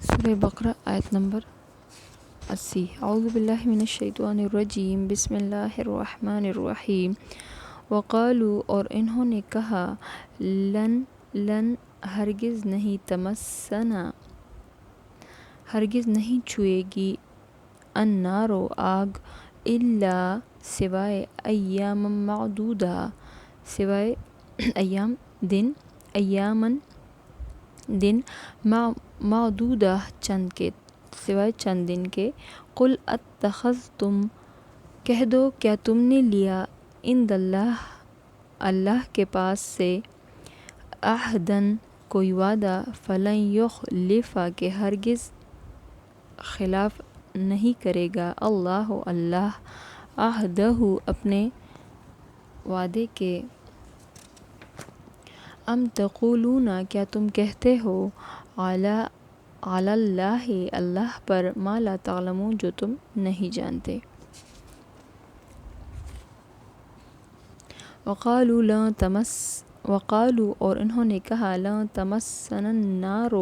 سورہ بقرہ آیت نمبر 80۔ اعوذ باللہ من الشیطان الرجیم، بسم اللہ الرحمن الرحیم۔ وقالوا، اور انہوں نے کہا، لن ہرگز نہیں، تمسنا ہرگز نہیں چھوئے گی، النار آگ، الا سوائے ایام معدودہ، سوائے ایامن دن، معدودہ چند کے، سوائے چند دن کے۔ قل اتخذتم، کہہ دو کیا تم نے لیا، عند اللہ اللہ کے پاس سے، عہداً کوئی وعدہ، فلن یخلف کہ ہرگز خلاف نہیں کرے گا، اللہ اللہ، عہدہ اپنے وعدے کے۔ ام تقولون، کیا تم کہتے ہو، علی اللہ اللہ پر، ما لا تعلمون جو تم نہیں جانتے۔ وقالوا اور انہوں نے کہا، لن تمسنا النار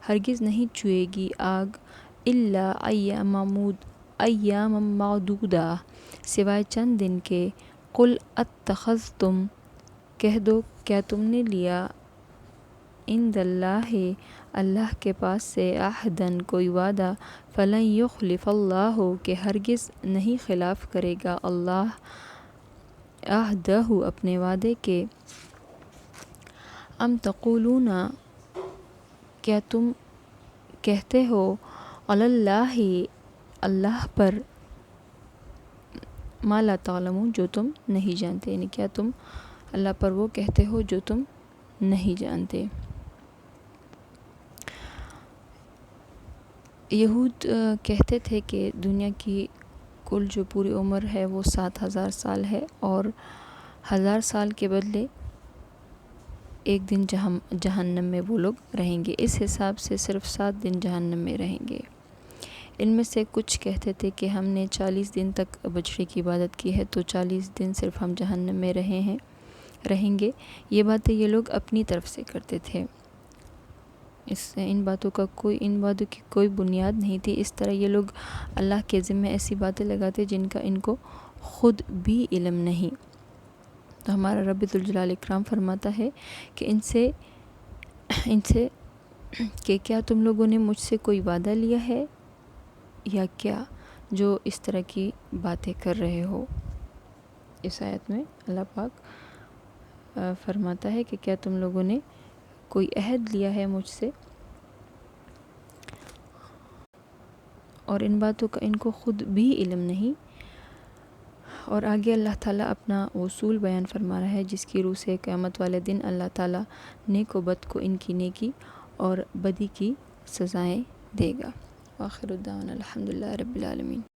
ہرگز نہیں چھوئے گی آگ، الا ایام معدودہ سوائے چند دن کے۔ قل اتخذتم، کہہ دو کیا تم نے لیا، عند اللہ اللہ کے پاس سے، عہداً کوئی وعدہ، فلن یخلف اللہ کہ ہرگز نہیں خلاف کرے گا اللہ، عہدہ اپنے وعدے کے۔ ام تقولون، کیا تم کہتے ہو، علی اللہ اللہ پر، ما لا تعلمون جو تم نہیں جانتے، یعنی کیا تم اللہ پر وہ کہتے ہو جو تم نہیں جانتے۔ یہود کہتے تھے کہ دنیا کی کل جو پوری عمر ہے وہ 7000 سال ہے، اور 1000 سال کے بدلے ایک دن جہنم میں وہ لوگ رہیں گے، اس حساب سے صرف 7 دن جہنم میں رہیں گے۔ ان میں سے کچھ کہتے تھے کہ ہم نے 40 دن تک بچڑے کی عبادت کی ہے، تو 40 دن صرف ہم جہنم میں رہیں گے۔ یہ باتیں یہ لوگ اپنی طرف سے کرتے تھے، ان باتوں کی کوئی بنیاد نہیں تھی۔ اس طرح یہ لوگ اللہ کے ذمہ ایسی باتیں لگاتے جن کا ان کو خود بھی علم نہیں۔ تو ہمارا رب ذوالجلال اکرام فرماتا ہے کہ ان سے کہ کیا تم لوگوں نے مجھ سے کوئی وعدہ لیا ہے یا کیا، جو اس طرح کی باتیں کر رہے ہو۔ اس آیت میں اللہ پاک فرماتا ہے کہ کیا تم لوگوں نے کوئی عہد لیا ہے مجھ سے، اور ان باتوں کا ان کو خود بھی علم نہیں۔ اور آگے اللہ تعالیٰ اپنا اصول بیان فرما رہا ہے، جس کی روح سے قیامت والے دن اللہ تعالیٰ نیک و بد کو ان کی نیکی اور بدی کی سزائیں دے گا۔ آخر الدعوانا الحمدللہ رب العالمین۔